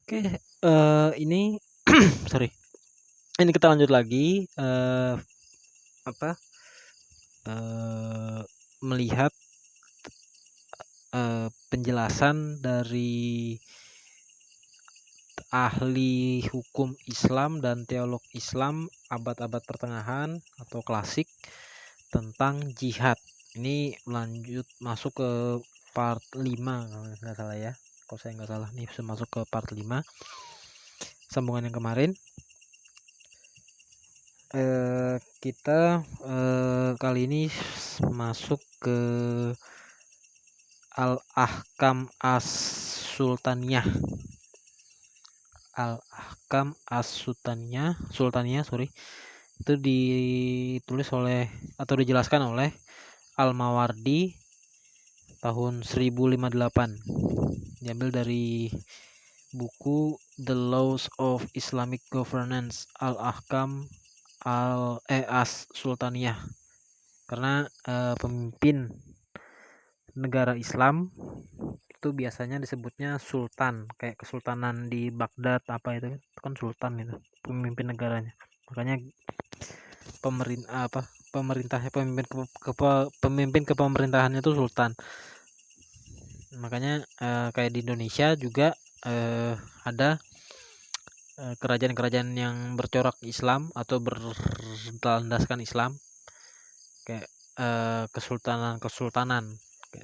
Oke, ini sorry, ini kita lanjut lagi, apa, eee, melihat, penjelasan dari ahli hukum Islam dan teolog Islam abad-abad pertengahan atau klasik tentang jihad. Ini lanjut masuk ke part 5 kalau nggak salah ya, kalau saya nggak salah nih masuk ke part 5 sambungan yang kemarin. Kita, kali ini masuk ke Al-Ahkam As-Sultaniyah. Al-Ahkam Sultaniyah, sorry. Itu ditulis oleh atau dijelaskan oleh Al-Mawardi tahun 1058. Diambil dari buku The Laws of Islamic Governance Al-Ahkam As-Sultaniyah. Karena pemimpin negara Islam itu biasanya disebutnya sultan, kayak kesultanan di Baghdad apa itu kan sultan itu pemimpin negaranya. Makanya pemerintahnya pemimpin kepemerintahannya itu sultan. Makanya kayak di Indonesia juga ada kerajaan-kerajaan yang bercorak Islam atau berlandaskan Islam, kayak kesultanan kayak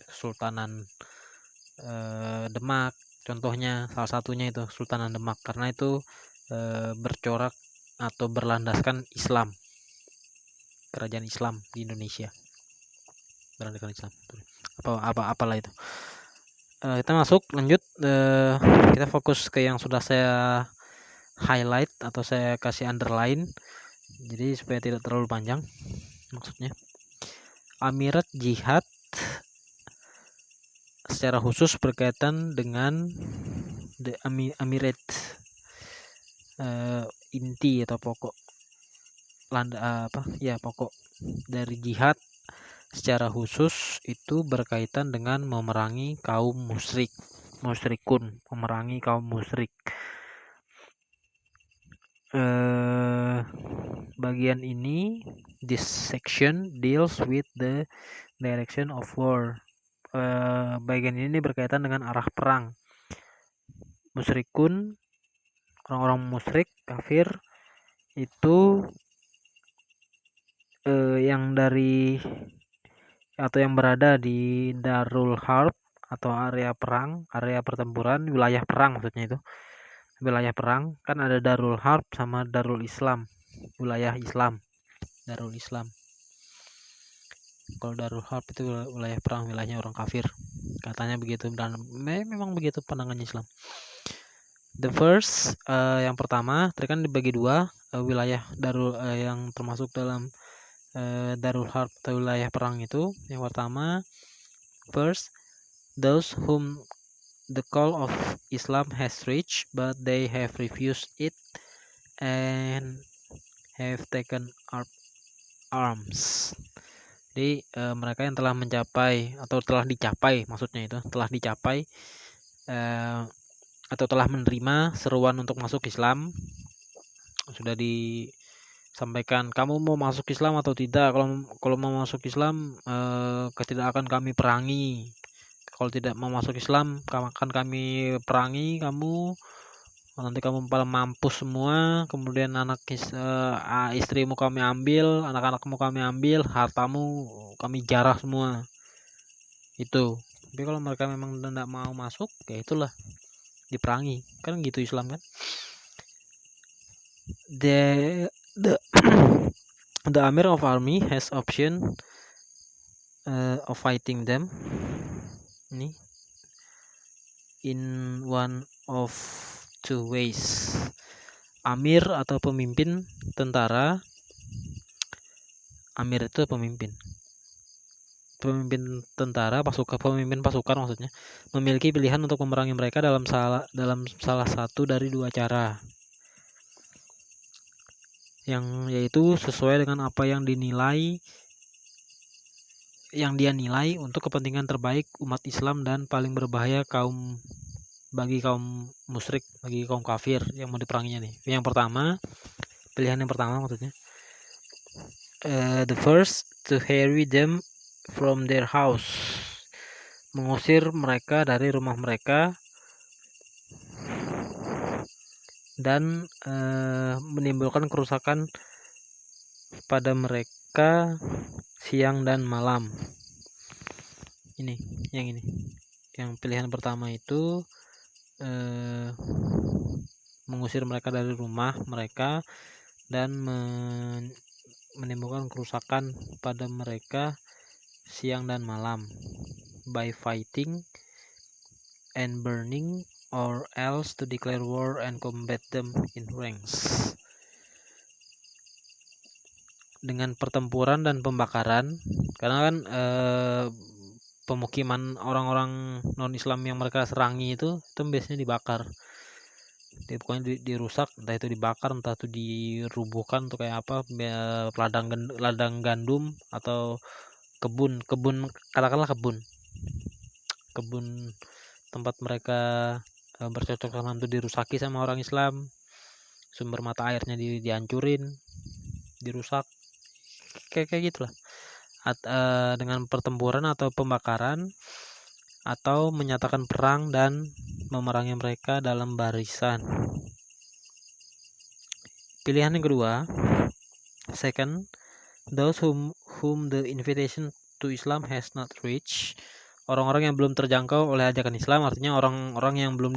Kesultanan Demak contohnya, salah satunya itu Sultanan Demak, karena itu bercorak atau berlandaskan Islam, kerajaan Islam di Indonesia berlandaskan Islam. Apalah itu. Kita masuk lanjut, kita fokus ke yang sudah saya highlight atau saya kasih underline, jadi supaya tidak terlalu panjang. Maksudnya Amirat Jihad secara khusus berkaitan dengan the Amirat, inti atau pokok pokok dari jihad secara khusus itu berkaitan dengan memerangi kaum musyrikun, memerangi kaum musyrik. Bagian ini, this section deals with the direction of war. Bagian ini berkaitan dengan arah perang. Musyrikun, orang-orang musyrik, kafir itu yang dari atau yang berada di Darul Harb atau area perang, area pertempuran, wilayah perang maksudnya itu. Wilayah perang kan ada Darul Harb sama Darul Islam, wilayah Islam, Darul Islam. Kalau Darul Harb itu wilayah perang, wilayahnya orang kafir, katanya begitu, dan memang begitu pandangannya Islam. The first, yang pertama tadi kan dibagi dua, wilayah Darul yang termasuk dalam Darul Harb atau wilayah perang itu. Yang pertama, first, those whom the call of Islam has reached but they have refused it and have taken up arms. Jadi mereka yang telah mencapai atau telah dicapai, maksudnya itu telah dicapai atau telah menerima seruan untuk masuk Islam, sudah disampaikan kamu mau masuk Islam atau tidak. Kalau mau masuk Islam, tidak akan kami perangi. Kalau tidak mau masuk Islam akan kami perangi kamu, nanti kamu pada mampus semua, kemudian istrimu kami ambil, anak-anakmu kami ambil, hartamu kami jarah semua. Itu. Tapi kalau mereka memang tidak mau masuk, ya itulah, diperangi. Kan gitu Islam kan. The the Amir of Army has option of fighting them ini in one of two ways. Amir atau pemimpin tentara, Amir itu pemimpin tentara, pemimpin pasukan maksudnya, memiliki pilihan untuk memerangi mereka dalam salah satu dari dua cara, yang yaitu sesuai dengan apa yang dia nilai untuk kepentingan terbaik umat Islam dan paling berbahaya kaum bagi kaum musyrik, bagi kaum kafir yang mau diperanginya nih. Yang pertama, pilihan yang pertama maksudnya, the first to harry them from their house, mengusir mereka dari rumah mereka dan menimbulkan kerusakan pada mereka siang dan malam. Ini, yang pilihan pertama itu mengusir mereka dari rumah mereka dan menimbulkan kerusakan pada mereka siang dan malam by fighting and burning, or else to declare war and combat them in ranks. Dengan pertempuran dan pembakaran, karena kan pemukiman orang-orang non-Islam yang mereka serangi itu biasanya dibakar. Pokoknya dirusak, entah itu dibakar, entah itu dirubuhkan untuk kayak apa, ladang gandum atau kebun katakanlah kebun tempat mereka bercocok tanam itu dirusaki sama orang Islam, sumber mata airnya dihancurin, dirusak, kayak gitulah. Dengan pertempuran atau pembakaran, atau menyatakan perang dan memerangi mereka dalam barisan. Pilihan yang kedua, second, those whom the invitation to Islam has not reached, orang-orang yang belum terjangkau oleh ajakan Islam, artinya orang-orang yang belum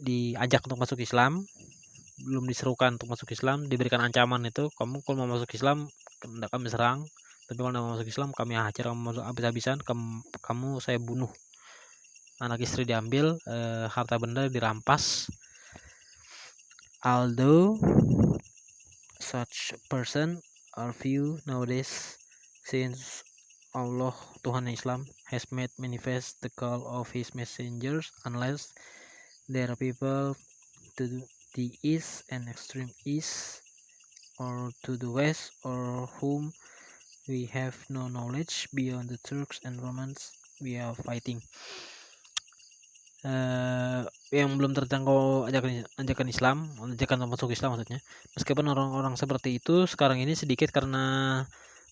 diajak untuk masuk Islam, belum diserukan untuk masuk Islam, diberikan ancaman itu, kamu kalau mau masuk Islam tidak kami serang, tapi kalau mau masuk Islam kami hajar kamu habis-habisan, kamu saya bunuh, anak istri diambil, harta benda dirampas. Although such person are few nowadays, since Allah, Tuhan Islam, has made manifest the call of his messengers, unless there are people to the east and extreme east, or to the west, or whom we have no knowledge beyond the Turks and Romans we are fighting. Yang belum terjangkau ajakan Islam, ajakan masuk Islam maksudnya. Meskipun orang-orang seperti itu sekarang ini sedikit karena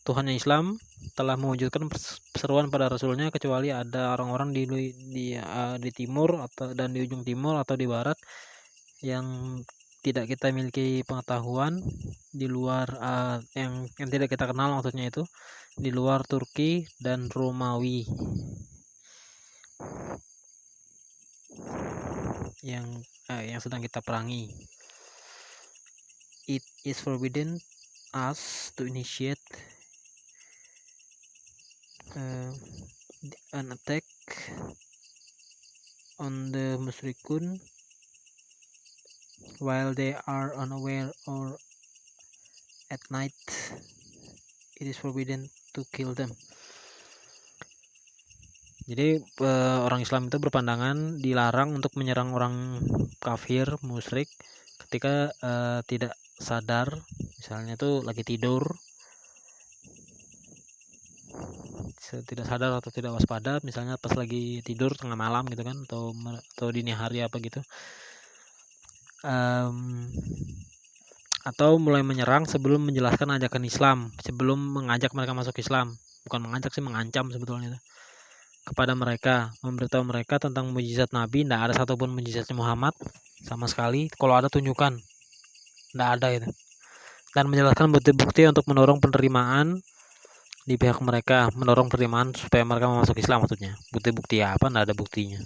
Tuhan Islam telah mewujudkan perseruan pada Rasulnya, kecuali ada orang-orang di timur dan di ujung timur atau di barat yang tidak kita miliki pengetahuan, di luar yang tidak kita kenal maksudnya, itu di luar Turki dan Romawi yang sedang kita perangi. It is forbidden us to initiate an attack on the musyrikun while they are unaware, or at night. It is forbidden to kill them. Jadi orang Islam itu berpandangan dilarang untuk menyerang orang kafir musyrik ketika tidak sadar, misalnya itu lagi tidur, tidak sadar atau tidak waspada, misalnya pas lagi tidur tengah malam gitu kan, atau dini hari apa gitu, atau mulai menyerang sebelum menjelaskan ajakan Islam, sebelum mengajak mereka masuk Islam. Bukan mengajak sih, mengancam sebetulnya kepada mereka, memberitahu mereka tentang mujizat Nabi. Tidak ada satupun mujizatnya Muhammad sama sekali, kalau ada tunjukkan, tidak ada itu. Dan menjelaskan bukti-bukti untuk mendorong penerimaan di pihak mereka, mendorong penerimaan supaya mereka masuk Islam maksudnya. Bukti-bukti apa? Tidak ada buktinya,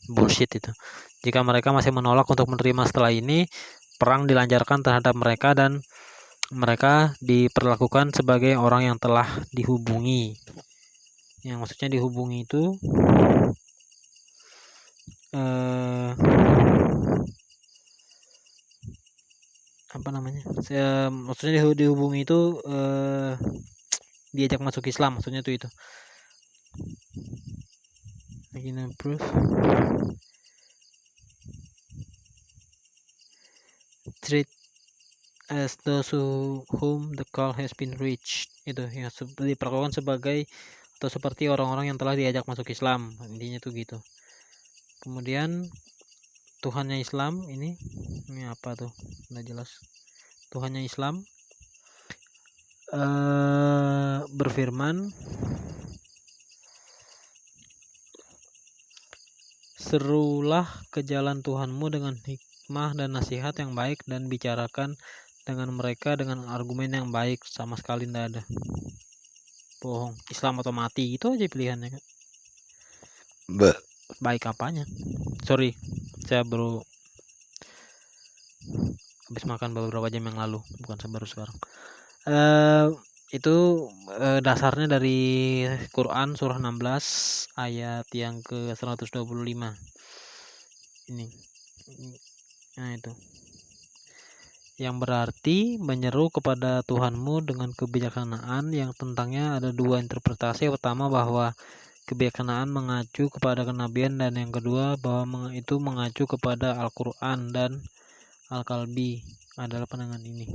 bullshit itu. Jika mereka masih menolak untuk menerima setelah ini, perang dilancarkan terhadap mereka dan mereka diperlakukan sebagai orang yang telah dihubungi. Yang maksudnya dihubungi itu apa namanya? Maksudnya dihubungi itu diajak masuk Islam, maksudnya itu. Begin proof. Treat as those whom the call has been reached, itu ya, diperlakukan sebagai atau seperti orang-orang yang telah diajak masuk Islam, intinya tuh gitu. Kemudian Tuhannya Islam ini apa tuh, nggak jelas. Tuhannya Islam berfirman, serulah ke jalan Tuhanmu dengan hikmah dan nasihat yang baik, dan bicarakan dengan mereka dengan argumen yang baik. Sama sekali tidak ada. Bohong. Islam atau mati, itu aja pilihannya, Kak. Baik apanya? Sorry, saya baru habis makan beberapa jam yang lalu, bukan baru sekarang. Itu dasarnya dari Quran surah 16 ayat yang ke 125 ini. Nah itu yang berarti menyeru kepada Tuhanmu dengan kebijaksanaan, yang tentangnya ada dua interpretasi. Pertama, bahwa kebijaksanaan mengacu kepada kenabian, dan yang kedua bahwa itu mengacu kepada Al-Quran dan Al-Kalbi adalah pandangan ini.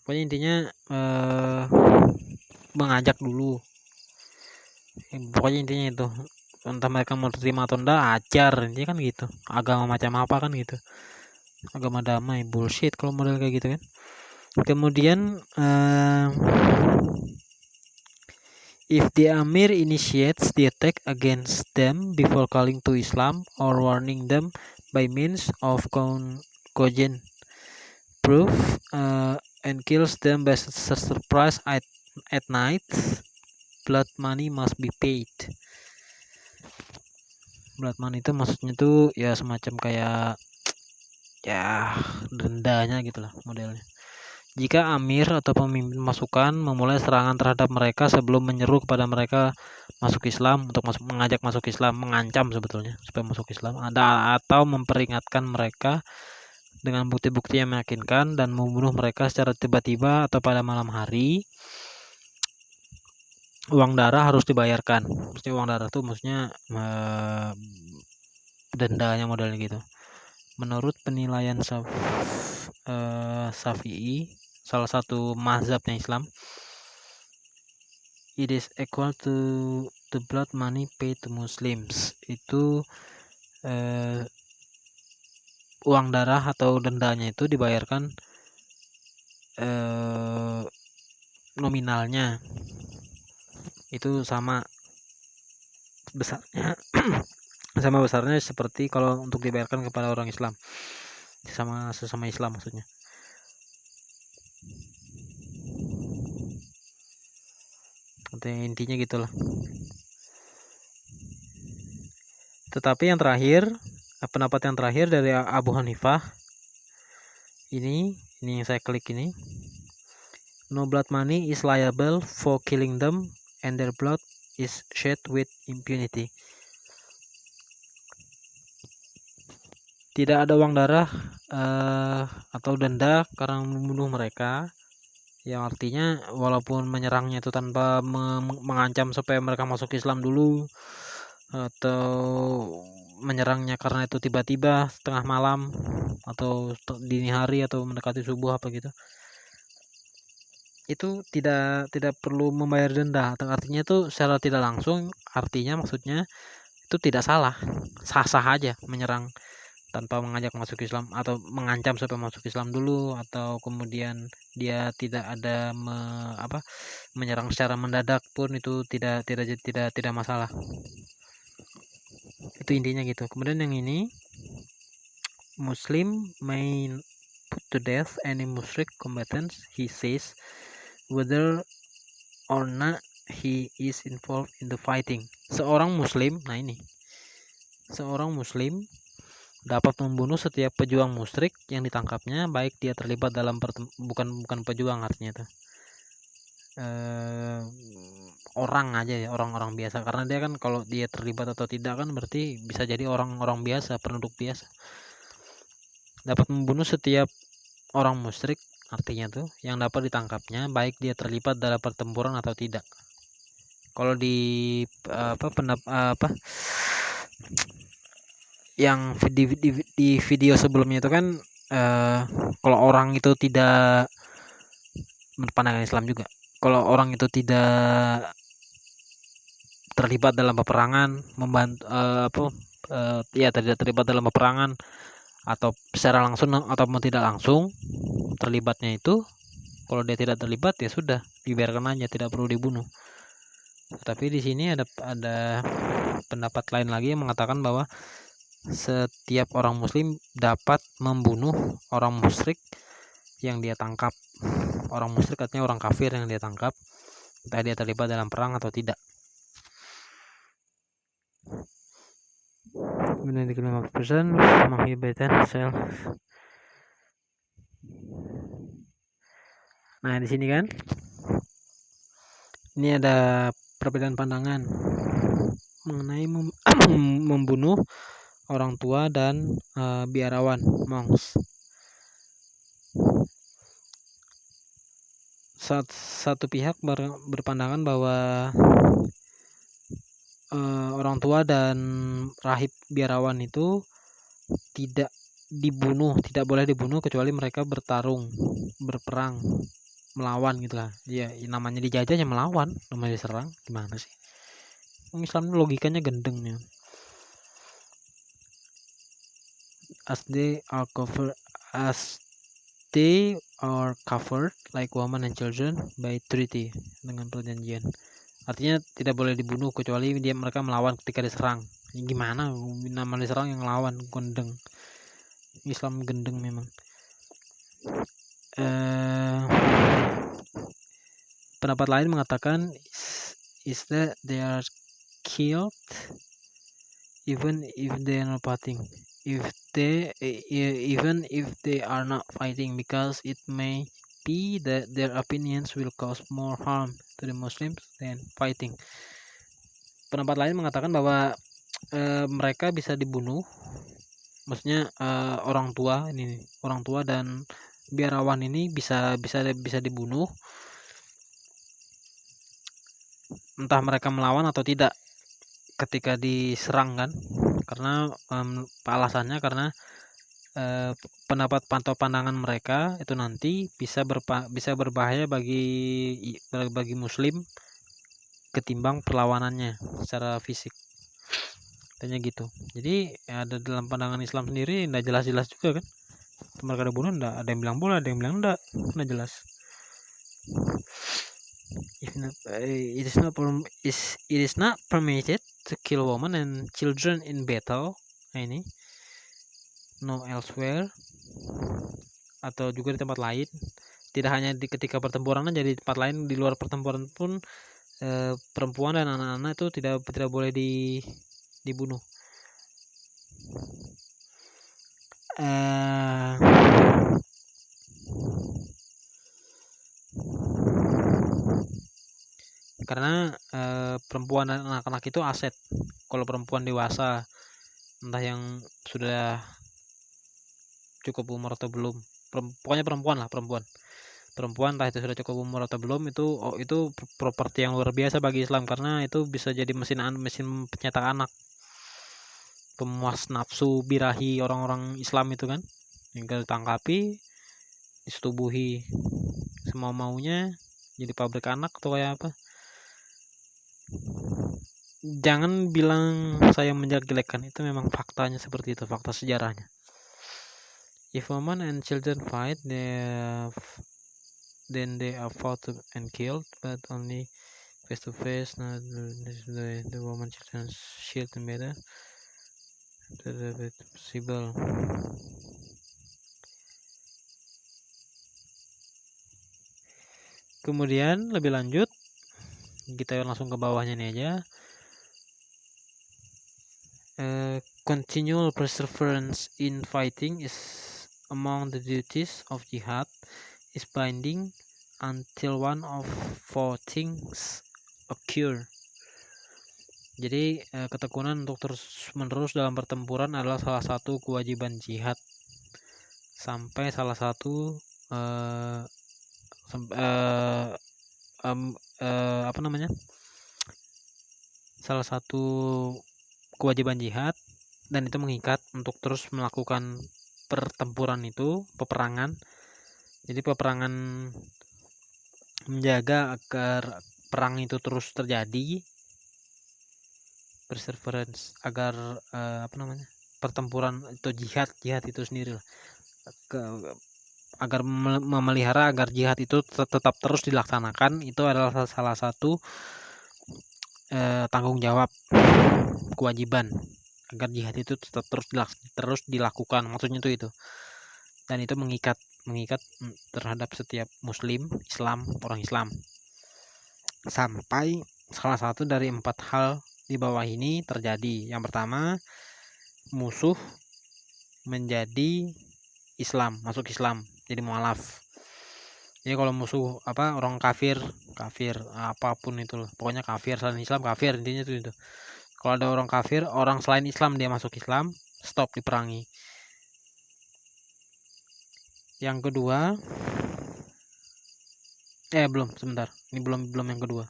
Pokoknya intinya mengajak dulu. Pokoknya intinya itu, entah mereka mau terima atau enggak, ajar. Ini kan gitu. Agama macam apa kan gitu. Agama damai, bullshit kalau model kayak gitu kan. Kemudian if the Amir initiates the attack against them before calling to Islam or warning them by means of cogent proof and kills them by surprise at night, blood money must be paid. Blood money itu maksudnya tuh ya semacam kayak ya dendanya gitulah modelnya. Jika Amir atau pemimpin pasukan memulai serangan terhadap mereka sebelum menyeru kepada mereka masuk Islam, untuk mengajak masuk Islam, mengancam sebetulnya supaya masuk Islam, atau memperingatkan mereka dengan bukti-bukti yang meyakinkan dan membunuh mereka secara tiba-tiba atau pada malam hari, uang darah harus dibayarkan. Maksudnya uang darah tuh maksudnya dendanya modelnya gitu. Menurut penilaian Syafi'i, salah satu mazhabnya Islam, it is equal to the blood money paid to Muslims. Itu uang darah atau dendanya itu dibayarkan nominalnya itu sama besarnya sama besarnya seperti kalau untuk dibayarkan kepada orang Islam, sesama Islam maksudnya. Intinya gitulah. Tetapi yang terakhir, pendapat yang terakhir dari Abu Hanifah ini yang saya klik ini, no blood money is liable for killing them and their blood is shed with impunity. Tidak ada uang darah atau denda karena membunuh mereka, yang artinya walaupun menyerangnya itu tanpa mengancam supaya mereka masuk Islam dulu, atau menyerangnya karena itu tiba-tiba tengah malam atau dini hari atau mendekati subuh apa gitu, itu tidak perlu membayar denda. Artinya itu secara tidak langsung, artinya maksudnya itu tidak salah, sah-sah aja menyerang tanpa mengajak masuk Islam atau mengancam supaya masuk Islam dulu, atau kemudian dia tidak ada menyerang secara mendadak pun itu tidak masalah. Itu intinya gitu. Kemudian yang ini, Muslim may put to death any musyrik combatant, he says, whether or not he is involved in the fighting. Seorang muslim dapat membunuh setiap pejuang musyrik yang ditangkapnya, baik dia terlibat dalam bukan pejuang, artinya itu orang aja ya, orang-orang biasa, karena dia kan kalau dia terlibat atau tidak kan berarti bisa jadi orang-orang biasa, penduduk biasa. Dapat membunuh setiap orang musyrik, artinya tuh yang dapat ditangkapnya, baik dia terlibat dalam pertempuran atau tidak. Kalau di yang di video sebelumnya itu kan kalau orang itu tidak, pandangan Islam juga, kalau orang itu tidak terlibat dalam peperangan, membantu ya tidak terlibat dalam peperangan atau secara langsung ataupun tidak langsung terlibatnya itu, kalau dia tidak terlibat ya sudah dibiarkan aja, tidak perlu dibunuh. Tapi di sini ada pendapat lain lagi yang mengatakan bahwa setiap orang muslim dapat membunuh orang musyrik yang dia tangkap. Orang musyrik artinya orang kafir yang dia tangkap, entah dia terlibat dalam perang atau tidak. Kemudian di kelima person menghibahkan self. Nah di sini kan, ini ada perbedaan pandangan mengenai membunuh orang tua dan biarawan monks. Satu pihak berpandangan bahwa orang tua dan rahib biarawan itu tidak boleh dibunuh kecuali mereka bertarung, berperang, melawan gitulah. Ya namanya dijajah ya melawan, namanya diserang, gimana sih? Islam logikanya gendeng ya. As they are covered like women and children by treaty, dengan perjanjian. Artinya tidak boleh dibunuh kecuali mereka melawan ketika diserang. Ya, gimana nama diserang yang melawan, gendeng. Islam gendeng memang. Pendapat lain mengatakan is that they are killed even if they are not fighting. Even if they are not fighting, because it may be that their opinions will cause more harm to the Muslims than fighting. Pendapat lain mengatakan bahwa mereka bisa dibunuh, maksudnya orang tua dan biarawan ini bisa dibunuh entah mereka melawan atau tidak ketika diserang kan, karena alasannya karena pendapat pandangan mereka itu nanti bisa berbahaya bagi muslim ketimbang perlawanannya secara fisik, katanya gitu. Jadi ada dalam pandangan Islam sendiri tidak jelas-jelas juga kan, mereka dibunuh enggak, ada yang bilang boleh, ada yang bilang enggak, enggak jelas. It is not permitted to kill women and children in battle. Nah ini no elsewhere, atau juga di tempat lain, tidak hanya ketika pertempuran aja, di tempat lain di luar pertempuran pun perempuan dan anak-anak itu tidak boleh dibunuh. Karena perempuan dan anak-anak itu aset. Kalau perempuan dewasa, entah yang sudah cukup umur atau belum, pokoknya perempuan entah itu sudah cukup umur atau belum, itu properti yang luar biasa bagi Islam, karena itu bisa jadi mesin pencetak anak, pemuas nafsu birahi orang-orang Islam itu kan, yang ditangkapi, disetubuhi semau maunya, jadi pabrik anak atau kayak apa. Jangan bilang saya menjelek-jelekan, itu memang faktanya seperti itu, fakta sejarahnya. If women and children fight, then they are fought and killed, but only face to face. Not the woman, children, shield and better. That possible. Kemudian lebih lanjut, kita langsung ke bawahnya nih aja. Continual perseverance in fighting is among the duties of jihad, is binding until one of four things occur. Jadi ketekunan untuk terus menerus dalam pertempuran adalah salah satu kewajiban jihad, sampai salah satu salah satu kewajiban jihad, dan itu mengikat untuk terus melakukan pertempuran itu, peperangan. Jadi peperangan menjaga agar perang itu terus terjadi, perseverance, agar pertempuran atau jihad itu sendiri lah, agar memelihara agar jihad itu tetap terus dilaksanakan. Itu adalah salah satu tanggung jawab, kewajiban agar jihad itu tetap terus dilakukan, maksudnya itu. Dan itu mengikat terhadap setiap muslim Islam, orang Islam, sampai salah satu dari 4 hal di bawah ini terjadi. Yang pertama, musuh menjadi Islam, masuk Islam, jadi mualaf. Jadi kalau musuh orang kafir apapun itu, pokoknya kafir selain Islam, kafir intinya itu. Kalau ada orang kafir, orang selain Islam dia masuk Islam, stop diperangi. Yang kedua, sebentar, ini belum yang kedua.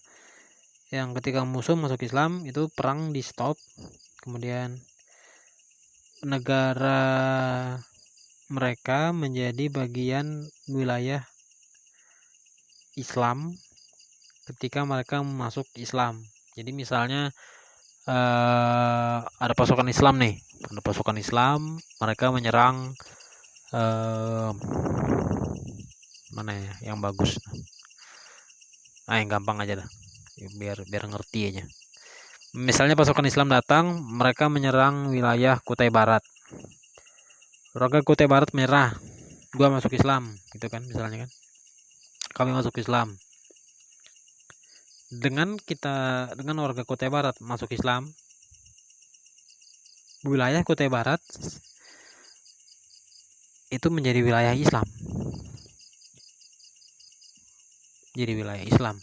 Yang ketika musuh masuk Islam itu perang di stop, kemudian negara mereka menjadi bagian wilayah Islam ketika mereka masuk Islam. Jadi misalnya ada pasukan Islam nih, mereka menyerang mana ya yang bagus, yang gampang aja dah, biar ngerti aja. Misalnya pasukan Islam datang, mereka menyerang wilayah Kutai Barat. Warga Kutai Barat menyerah, gua masuk Islam, gitu kan, misalnya kan. Kami masuk Islam. Dengan warga Kutai Barat masuk Islam, wilayah Kutai Barat itu menjadi wilayah Islam. Jadi wilayah Islam.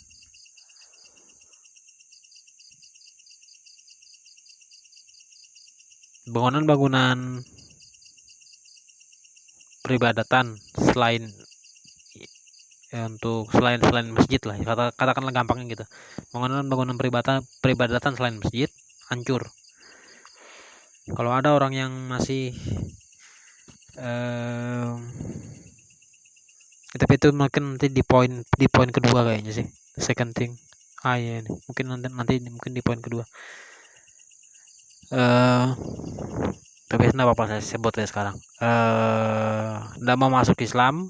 Bangunan-bangunan peribadatan selain masjid lah, katakanlah gampangnya gitu. Bangunan peribadatan selain masjid hancur. Kalau ada orang yang masih tapi itu mungkin nanti di poin kedua kayaknya sih, second thing. Iya nih, mungkin mungkin di poin kedua. Tapi enggak apa-apa, saya sebut ya sekarang. Enggak mau masuk Islam,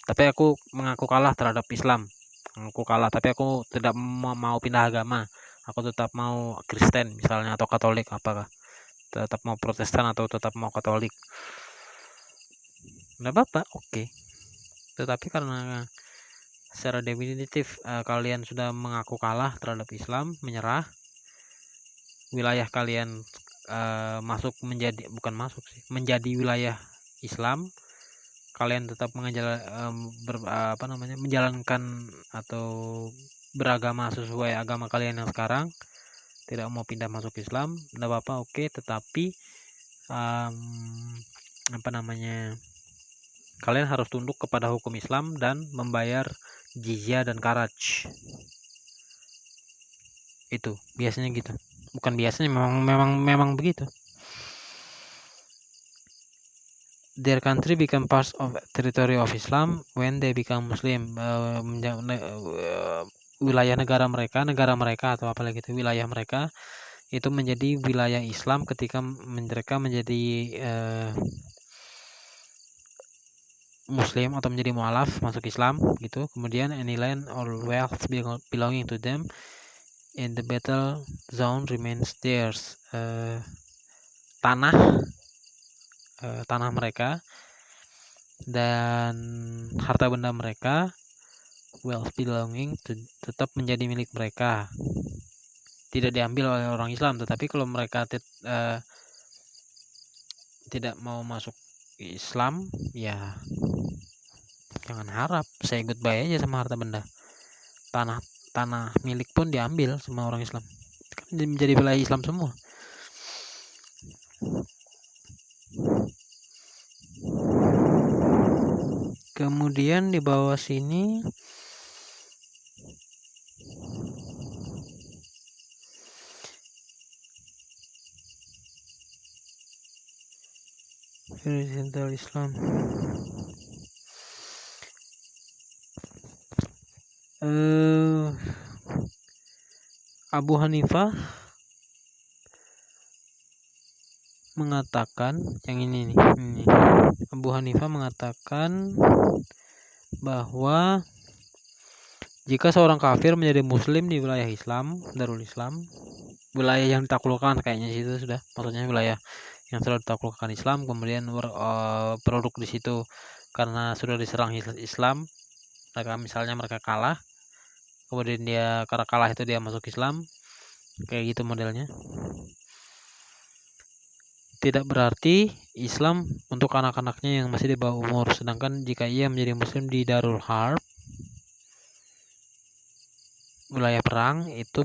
tapi aku mengaku kalah terhadap Islam. Tapi aku tidak mau pindah agama. Aku tetap mau Kristen misalnya, atau Katolik, apakah tetap mau Protestan atau tetap mau Katolik. Enggak apa-apa, oke. Tetapi karena secara definitif kalian sudah mengaku kalah terhadap Islam, menyerah, wilayah kalian menjadi wilayah Islam, kalian tetap menjalankan atau beragama sesuai agama kalian yang sekarang, tidak mau pindah masuk Islam, tidak apa-apa, oke. Tetapi kalian harus tunduk kepada hukum Islam dan membayar jizya dan kharaj. Itu biasanya gitu, bukan biasanya, memang begitu. Their country become part of territory of Islam when they become Muslim. Wilayah negara mereka atau apalagi itu wilayah mereka itu menjadi wilayah Islam ketika mereka menjadi Muslim atau menjadi mualaf, masuk Islam gitu. Kemudian any land or wealth belonging to them in the battle zone remains theirs. Tanah mereka dan harta benda mereka, wealth belonging tetap menjadi milik mereka, tidak diambil oleh orang Islam. Tetapi kalau mereka tidak mau masuk Islam, ya jangan harap, saya goodbye aja sama harta benda. Tanah milik pun diambil sama orang Islam, kan menjadi wilayah Islam semua. Kemudian di bawah sini Fundamental Islam. Abu Hanifah mengatakan yang ini. Abu Hanifah mengatakan bahwa jika seorang kafir menjadi muslim di wilayah Islam, Darul Islam, wilayah yang ditaklukkan kayaknya situ sudah, maksudnya wilayah yang sudah ditaklukkan Islam, kemudian produk di situ karena sudah diserang Islam, misalnya mereka kalah, kemudian dia karena kalah itu dia masuk Islam, kayak gitu modelnya. Tidak berarti Islam untuk anak-anaknya yang masih di bawah umur, sedangkan jika ia menjadi muslim di Darul Harb, wilayah perang, itu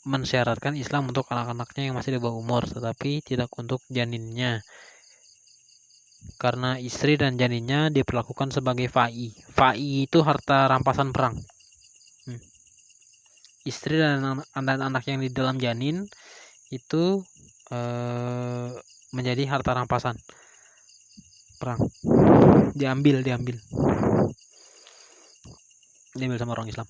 mensyaratkan Islam untuk anak-anaknya yang masih di bawah umur, tetapi tidak untuk janinnya, karena istri dan janinnya diperlakukan sebagai fa'i. Fa'i itu harta rampasan perang. Istri dan anak yang di dalam janin itu menjadi harta rampasan perang, diambil sama orang Islam.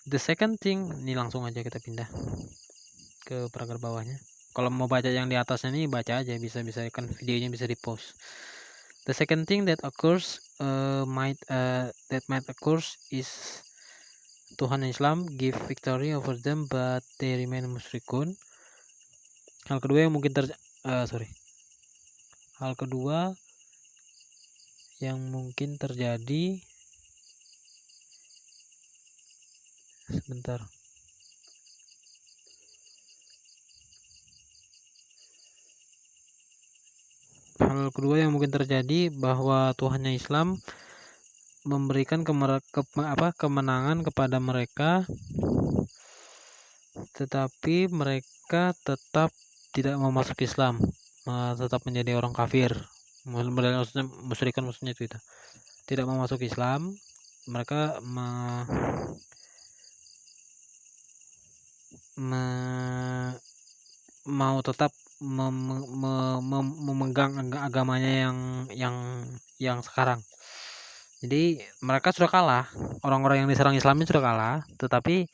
The second thing, ini langsung aja kita pindah ke paragraf bawahnya. Kalau mau baca yang di atasnya ini baca aja, bisa kan videonya bisa di post. The second thing that might occur is Tuhan Islam give victory over them but they remain musyrikun. Hal kedua yang mungkin terjadi, sebentar. Hal kedua yang mungkin terjadi bahwa Tuhannya Islam memberikan kemenangan kepada mereka, tetapi mereka tetap tidak mau masuk Islam, tetap menjadi orang kafir. Maksudnya musyrikan, maksudnya itu tidak mau masuk Islam. Mereka mau tetap memegang agamanya yang sekarang. Jadi mereka sudah kalah, orang-orang yang diserang Islam ini sudah kalah, tetapi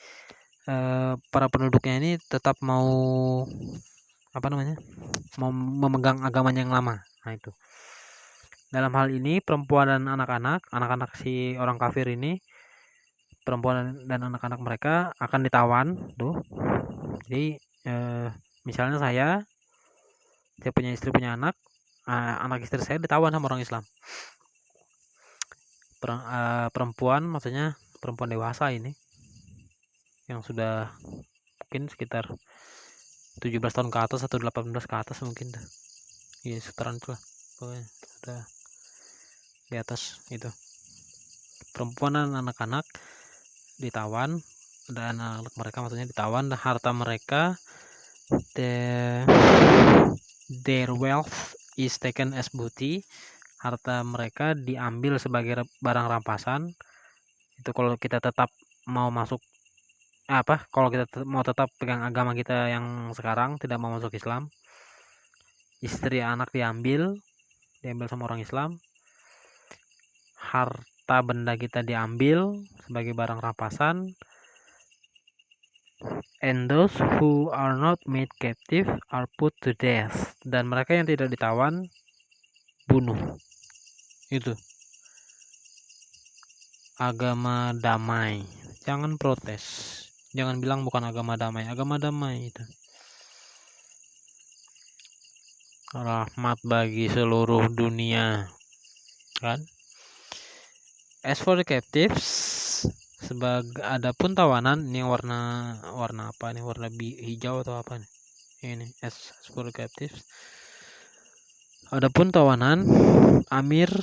para penduduknya ini tetap mau memegang agamanya yang lama. Nah itu. Dalam hal ini perempuan dan anak-anak si orang kafir ini, perempuan dan anak-anak mereka akan ditawan tuh. Jadi misalnya saya punya istri, punya anak istri saya ditawan sama orang Islam. Perempuan, maksudnya perempuan dewasa ini yang sudah mungkin sekitar 17 tahun ke atas atau 18 ke atas mungkin dah. Iya, sekitaran itu lah. Pokoknya sudah di atas itu. Perempuan dan anak-anak ditawan, dan anak mereka maksudnya ditawan, dan harta mereka, their wealth is taken as booty. Harta mereka diambil sebagai barang rampasan. Itu kalau kita tetap mau masuk kalau kita mau tetap pegang agama kita yang sekarang, tidak mau masuk Islam. Istri anak diambil sama orang Islam. Harta benda kita diambil sebagai barang rampasan. And those who are not made captive are put to death. Dan mereka yang tidak ditawan bunuh. Itu agama damai. Jangan protes. Jangan bilang bukan agama damai. Agama damai itu rahmat bagi seluruh dunia, kan? As for the captives, adapun tawanan, ini warna apa nih? Warna hijau atau apa nih? Ini as for the captives. Adapun tawanan, Amir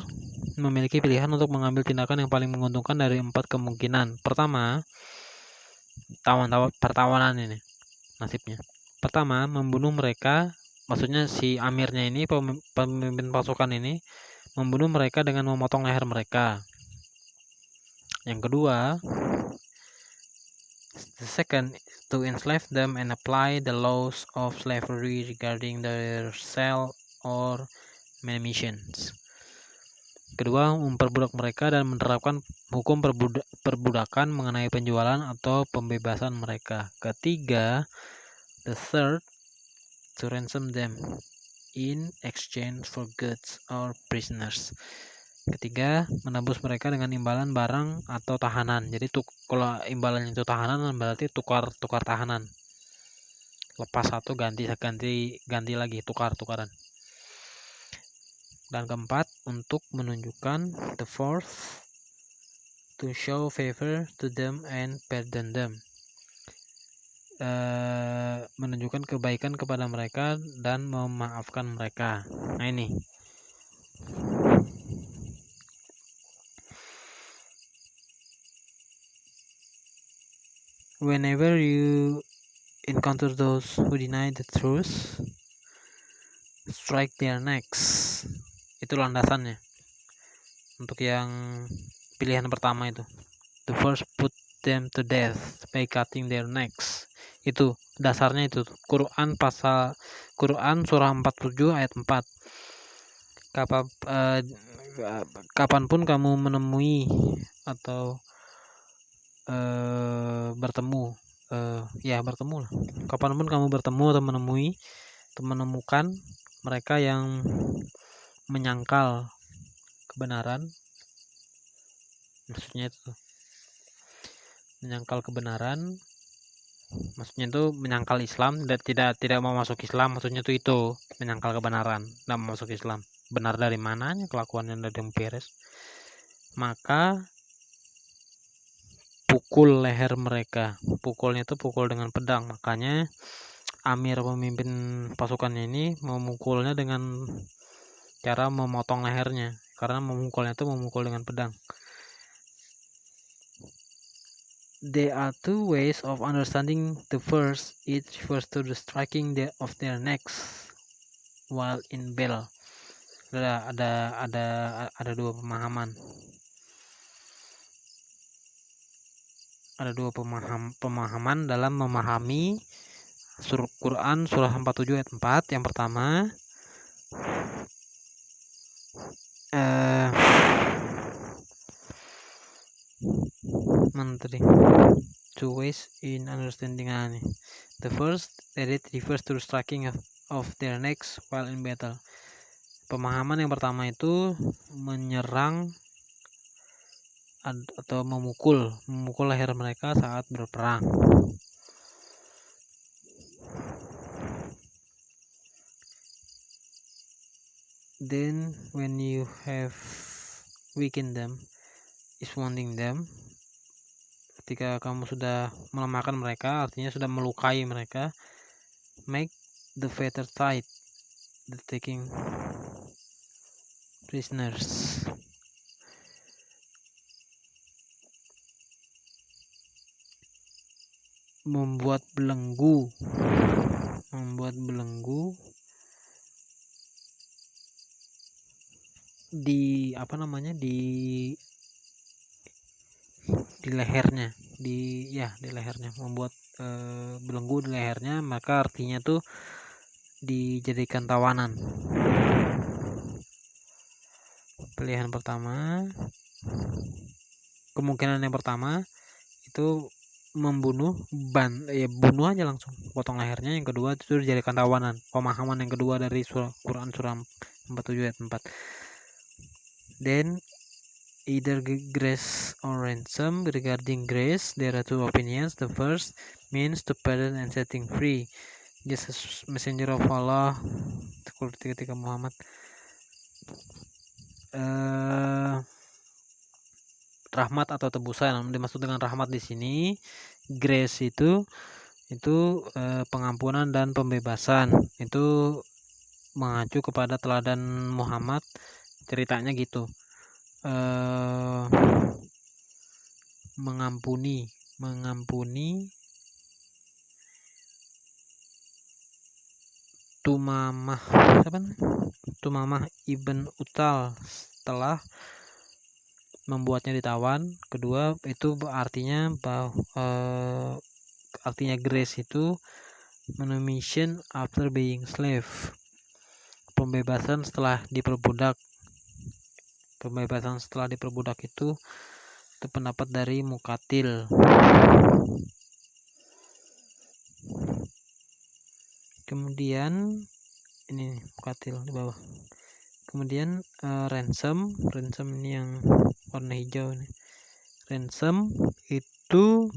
memiliki pilihan untuk mengambil tindakan yang paling menguntungkan dari 4 kemungkinan. Pertama, pertawanan ini nasibnya. Pertama, membunuh mereka, maksudnya si Amirnya ini, pemimpin pasukan ini, membunuh mereka dengan memotong leher mereka. Yang kedua, The second, to enslave them and apply the laws of slavery regarding their sale or manumissions. Kedua, memperbudak mereka dan menerapkan hukum perbudakan mengenai penjualan atau pembebasan mereka. Ketiga, the third, to ransom them in exchange for goods or prisoners. Ketiga, menebus mereka dengan imbalan barang atau tahanan. Jadi kalau imbalan itu tahanan berarti tukar tahanan. Lepas satu ganti lagi, tukaran. Dan keempat, untuk menunjukkan, the fourth, to show favor to them and pardon them. Menunjukkan kebaikan kepada mereka dan memaafkan mereka. Nah ini. Whenever you encounter those who deny the truth, strike their necks. Itu landasannya. Untuk yang pilihan pertama itu. The first, put them to death by cutting their necks. Itu dasarnya itu. Quran surah 47 ayat 4. Kapanpun kamu menemui atau bertemu lah. Kapanpun kamu bertemu atau menemukan mereka yang menyangkal kebenaran, maksudnya itu menyangkal Islam dan tidak mau masuk Islam, maksudnya itu menyangkal kebenaran dan mau masuk Islam. Benar dari mananya, kelakuannya dari beres. Maka pukul leher mereka. Pukulnya itu pukul dengan pedang. Makanya Amir, pemimpin pasukannya ini, memukulnya dengan cara memotong lehernya, karena memukulnya itu memukul dengan pedang. There are two ways of understanding the verse. It refers to the striking of their necks while in battle. Ada dua pemahaman. Ada dua pemahaman dalam memahami Quran surah 47 ayat 4. Yang pertama, two ways in understanding ani. The first, that it refers to striking of their necks while in battle. Pemahaman yang pertama itu menyerang atau memukul leher mereka saat berperang. Then when you have weakened them, is wounding them, ketika kamu sudah melemahkan mereka, artinya sudah melukai mereka, make the fetter tight, the taking prisoners. Membuat belenggu di lehernya, di lehernya, membuat belenggu di lehernya, maka artinya tuh dijadikan tawanan. Pilihan pertama, kemungkinan yang pertama itu membunuh, bunuh aja langsung, potong lehernya. Yang kedua itu dijadikan tawanan. Pemahaman yang kedua dari Quran surah 47 ayat 4. Then either grace or ransom. Regarding grace, there are two opinions. The first means to pardon and setting free. Jesus, messenger of Allah, ketika Muhammad, rahmat atau tebusan. Dimaksud dengan rahmat di sini, grace itu pengampunan dan pembebasan. Itu mengacu kepada teladan Muhammad, ceritanya gitu. Mengampuni Tumamah ibn Utal setelah membuatnya ditawan. Kedua itu artinya artinya grace itu manumission after being slave, pembebasan setelah diperbudak. Pembebasan setelah diperbudak itu pendapat dari Muqatil. Kemudian ini Muqatil di bawah. Kemudian ransom ini yang warna hijau ini. Ransom itu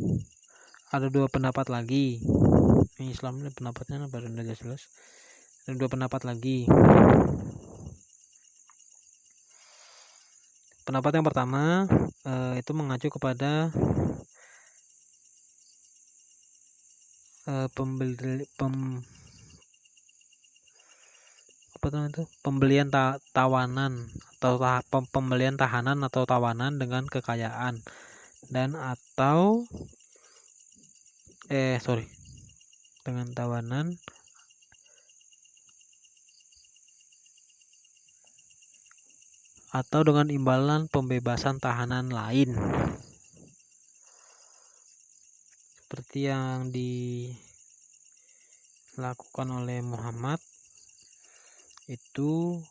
ada dua pendapat lagi. Ini Islam ini pendapatnya baru udah jelas. Ada dua pendapat lagi. Pendapat yang pertama itu mengacu kepada pembelian tawanan atau pembelian tahanan atau tawanan dengan kekayaan dan atau dengan tawanan atau dengan imbalan pembebasan tahanan lain, seperti yang dilakukan oleh Muhammad itu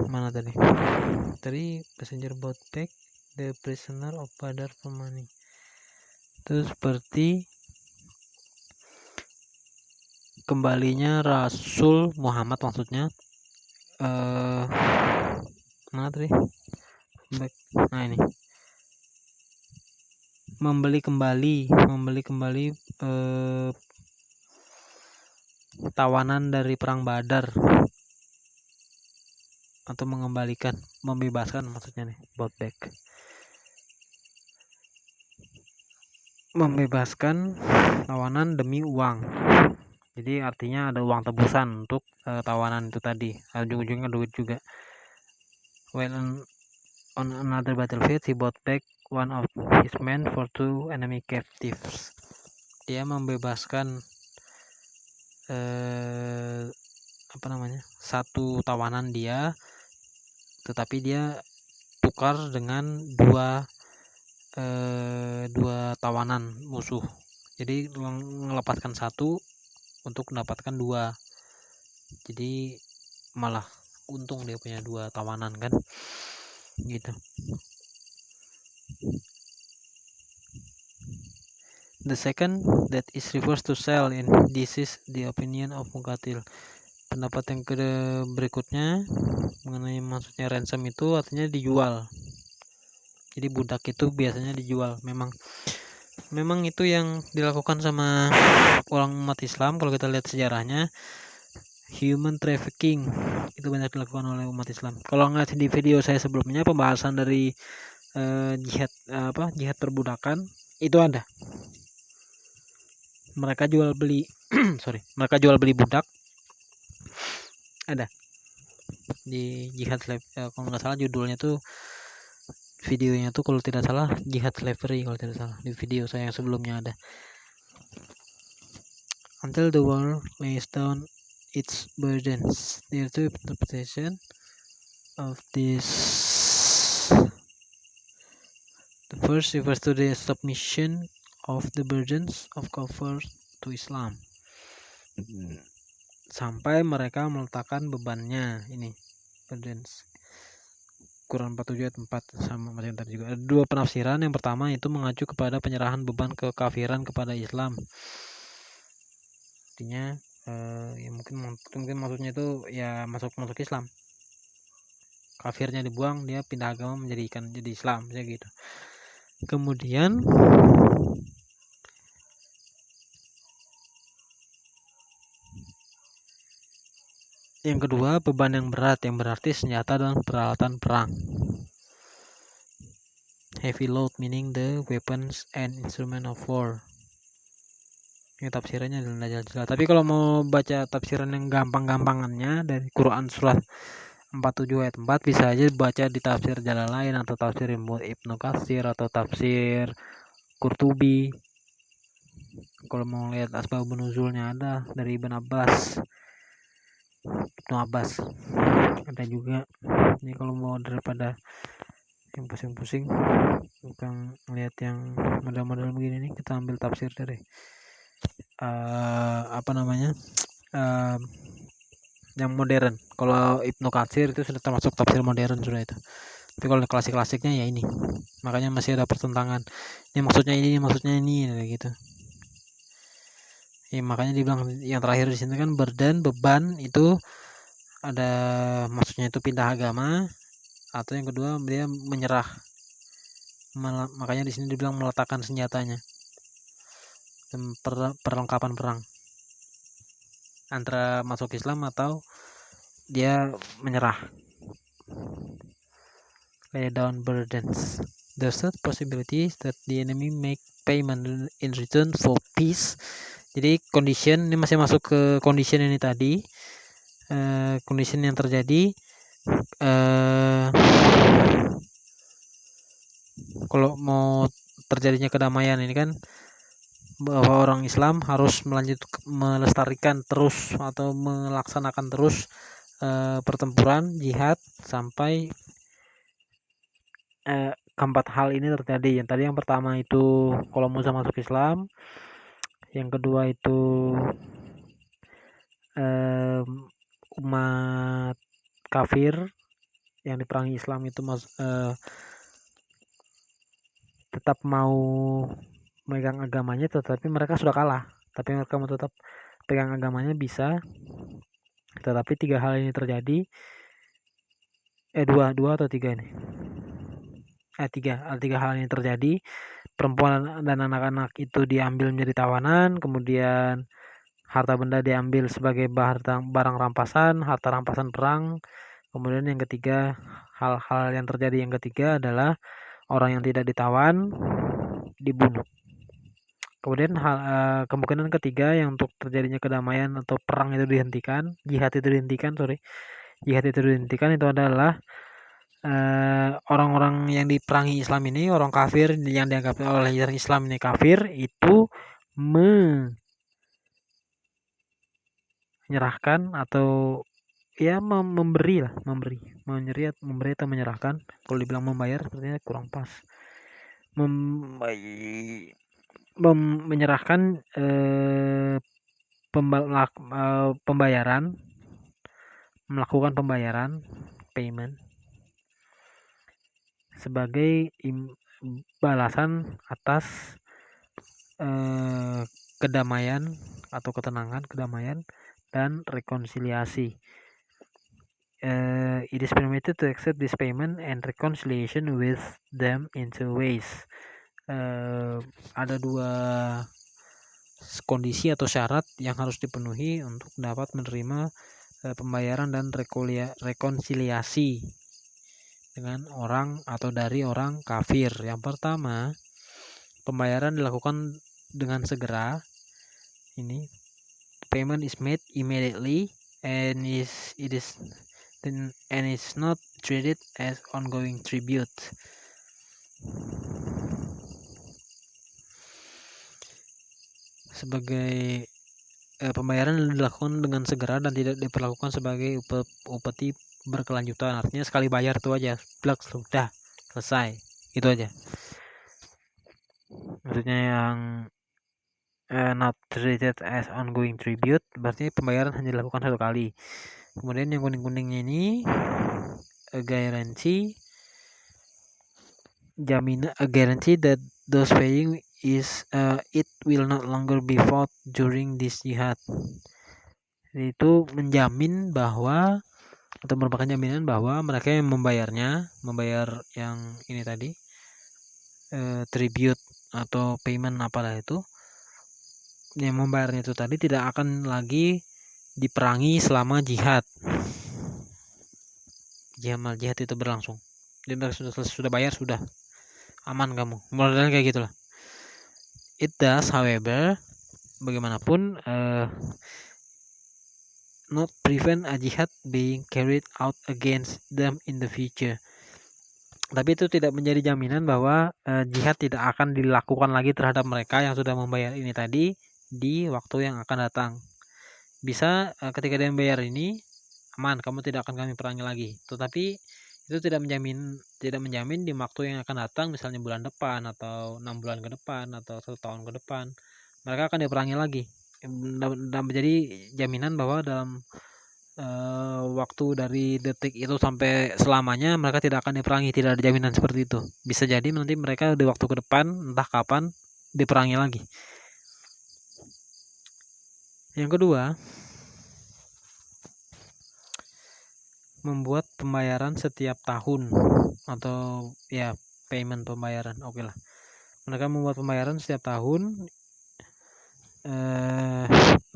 mana tadi passenger bought back the prisoner of Badar for money. Itu seperti kembalinya Rasul Muhammad, maksudnya mana tadi back. Nah ini membeli kembali tawanan dari perang Badar, atau mengembalikan, membebaskan maksudnya nih, bought back, membebaskan tawanan demi uang. Jadi artinya ada uang tebusan untuk tawanan itu tadi, ujung-ujungnya duit juga. When on another battlefield he bought back one of his men for 2 enemy captives. Dia membebaskan satu tawanan dia, tetapi dia tukar dengan dua tawanan musuh. Jadi melepaskan satu untuk mendapatkan dua, jadi malah untung dia punya dua tawanan kan gitu. The second that is refers to sell, in this is the opinion of Muqatil. Pendapat yang berikutnya mengenai maksudnya ransom itu artinya dijual. Jadi budak itu biasanya dijual. Memang itu yang dilakukan sama orang umat Islam. Kalau kita lihat sejarahnya, human trafficking itu banyak dilakukan oleh umat Islam. Kalau nggak di video saya sebelumnya, pembahasan dari jihad perbudakan itu ada. Mereka jual beli budak, ada di jihad kalau nggak salah judulnya tuh, videonya tuh kalau tidak salah jihad slavery, kalau tidak salah di video saya yang sebelumnya ada. Until the world lays down its burdens. There are two interpretations of this. The first refers to the submission of the burdens of kafir to Islam, sampai mereka meletakkan bebannya. Ini burdens, Quran 47 ayat 4, sama macam tadi juga. Ada dua penafsiran. Yang pertama itu mengacu kepada penyerahan beban kekafiran kepada Islam. Artinya ya mungkin maksudnya itu ya masuk Islam. Kafirnya dibuang, dia pindah agama jadi Islam, ya gitu. Kemudian yang kedua, beban yang berat, yang berarti senjata dan peralatan perang. Heavy load meaning the weapons and instrument of war. Ini tafsirannya jelas. Tapi kalau mau baca tafsiran yang gampang-gampangannya dari Quran surat 47 ayat 4, bisa aja baca di tafsir Jalalain atau tafsir Ibnu Katsir atau tafsir Qurtubi. Kalau mau lihat asbabun nuzulnya ada dari Ibn Abbas. Ibnu Abbas. Ada juga. Ini kalau mau daripada yang pusing-pusing, bukan ngeliat yang model-model begini nih, kita ambil tafsir dari apa namanya yang modern. Kalau Ibnu Katsir itu sudah termasuk tafsir modern sudah itu. Tapi kalau klasik-klasiknya ya ini, makanya masih ada pertentangan. Ini maksudnya ini kayak gitu. Ya, makanya dibilang yang terakhir di sini kan burden, beban itu ada maksudnya itu pindah agama, atau yang kedua dia menyerah. Makanya di sini dibilang meletakkan senjatanya. Dan perlengkapan perang antara masuk Islam atau dia menyerah. Lay down burdens. The third possibility is that the enemy make payment in return for peace. Jadi condition ini masih masuk ke condition ini tadi. Condition yang terjadi kalau mau terjadinya kedamaian ini kan bahwa orang Islam harus melestarikan terus atau melaksanakan terus pertempuran jihad sampai keempat hal ini terjadi. Yang tadi yang pertama itu kalau Musa masuk Islam, yang kedua itu umat kafir yang diperangi Islam itu tetap mau megang agamanya, tetapi mereka sudah kalah, tapi mereka mau tetap pegang agamanya bisa. Tetapi tiga hal ini terjadi, dua atau tiga ini, tiga hal ini terjadi. Perempuan dan anak-anak itu diambil menjadi tawanan, kemudian harta benda diambil sebagai barang rampasan, harta rampasan perang. Kemudian yang ketiga, hal-hal yang terjadi yang ketiga adalah orang yang tidak ditawan dibunuh. Kemudian kemungkinan ketiga yang untuk terjadinya kedamaian atau perang itu dihentikan, jihad itu dihentikan itu adalah orang-orang yang diperangi Islam ini, orang kafir yang dianggap oleh Islam ini kafir, itu menyerahkan atau ya memberi atau menyerahkan. Kalau dibilang membayar sepertinya kurang pas. Menyerahkan pembayaran, melakukan pembayaran payment sebagai balasan atas kedamaian atau ketenangan, kedamaian dan rekonsiliasi. It is permitted to accept this payment and reconciliation with them in two ways. Ada dua kondisi atau syarat yang harus dipenuhi untuk dapat menerima pembayaran dan rekonsiliasi dengan orang atau dari orang kafir. Yang pertama, pembayaran dilakukan dengan segera. Ini payment is made immediately and is not treated as ongoing tribute. Sebagai pembayaran dilakukan dengan segera dan tidak diperlakukan sebagai upeti berkelanjutan. Artinya sekali bayar itu aja, blak, sudah selesai, itu aja. Maksudnya yang not treated as ongoing tribute, berarti pembayaran hanya dilakukan satu kali. Kemudian yang kuning-kuningnya ini a guarantee that those paying is it will not longer be fought during this jihad. Itu menjamin bahwa atau merupakan jaminan bahwa mereka yang membayar yang ini tadi tribute atau payment apalah itu, yang membayarnya itu tadi tidak akan lagi diperangi selama jihad itu berlangsung. Jadi mereka sudah bayar, sudah aman kamu, modelnya kayak gitulah. It does, however, bagaimanapun not prevent a jihad being carried out against them in the future. Tapi itu tidak menjadi jaminan bahwa jihad tidak akan dilakukan lagi terhadap mereka yang sudah membayar ini tadi di waktu yang akan datang. Bisa ketika dia membayar ini, aman, kamu tidak akan kami perangi lagi. Tetapi itu tidak menjamin di waktu yang akan datang, misalnya bulan depan atau 6 bulan ke depan atau 1 tahun ke depan mereka akan diperangi lagi. Dan menjadi jaminan bahwa dalam waktu dari detik itu sampai selamanya mereka tidak akan diperangi, tidak ada jaminan seperti itu. Bisa jadi nanti mereka di waktu ke depan entah kapan diperangi lagi. Yang kedua, membuat pembayaran setiap tahun atau ya payment pembayaran. Oke lah. Mereka membuat pembayaran setiap tahun.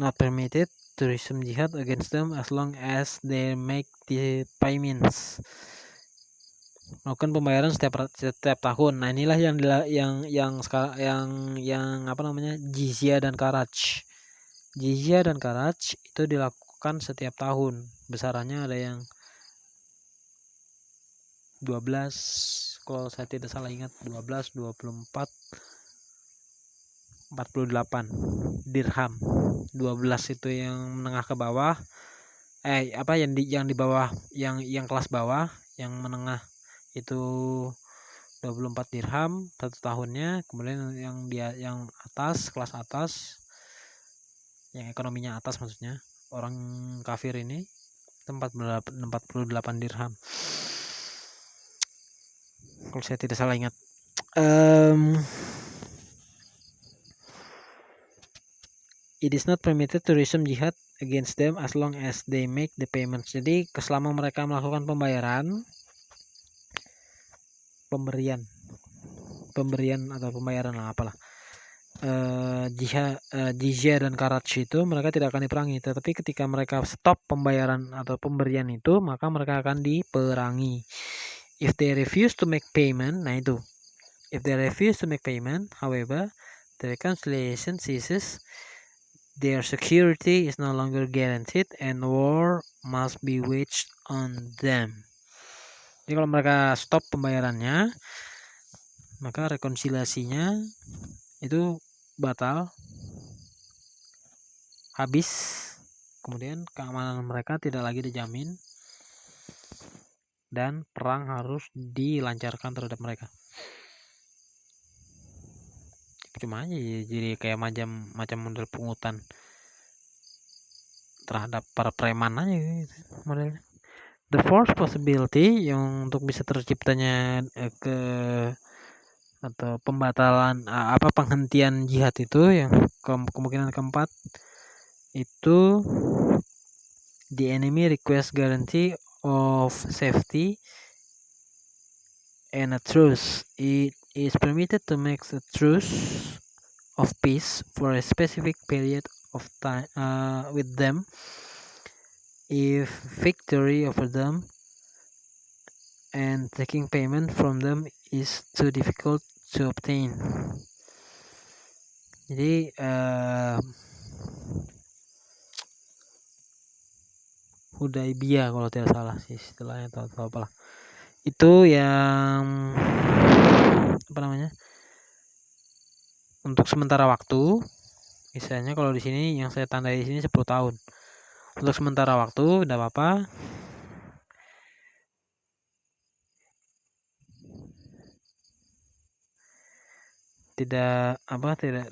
Not permitted tourism jihad against them as long as they make the payments. Melakukan pembayaran setiap tahun. Nah, inilah yang sekarang yang apa namanya? Jizya dan Kharaj. Jizya dan Kharaj itu dilakukan setiap tahun. Besarannya ada yang 12, kalau saya tidak salah ingat 12, 24, 48 dirham. 12 itu yang menengah ke bawah. Yang di bawah, yang kelas bawah, yang menengah itu 24 dirham 1 tahunnya. Kemudian yang atas, kelas atas, yang ekonominya atas maksudnya, orang kafir ini 48 dirham. Kalau saya tidak salah ingat. It is not permitted to resume jihad against them as long as they make the payments. Jadi selama mereka melakukan pemberian atau pembayaran lah apalah, jizya dan Kharaj itu mereka tidak akan diperangi. Tetapi ketika mereka stop pembayaran atau pemberian itu, maka mereka akan diperangi. If they refuse to make payment, nah itu. If they refuse to make payment, however, the reconciliation ceases. Their security is no longer guaranteed and war must be waged on them. Jadi kalau mereka stop pembayarannya, maka rekonsiliasinya itu batal, habis, kemudian keamanan mereka tidak lagi dijamin, dan perang harus dilancarkan terhadap mereka. Cuma aja jadi kayak macam model pungutan terhadap para preman aja gitu modelnya. The fourth possibility yang untuk bisa terciptanya atau pembatalan penghentian jihad itu, yang kemungkinan keempat itu the enemy request guarantee of safety and a truce. It is permitted to make a truce of peace for a specific period of time with them if victory over them and taking payment from them is too difficult to obtain. Jadi Hudaibiyah kalau tidak salah sih istilahnya atau apalah. Itu yang untuk sementara waktu. Misalnya kalau di sini yang saya tandai di sini 10 tahun. Untuk sementara waktu tidak apa-apa. Tidak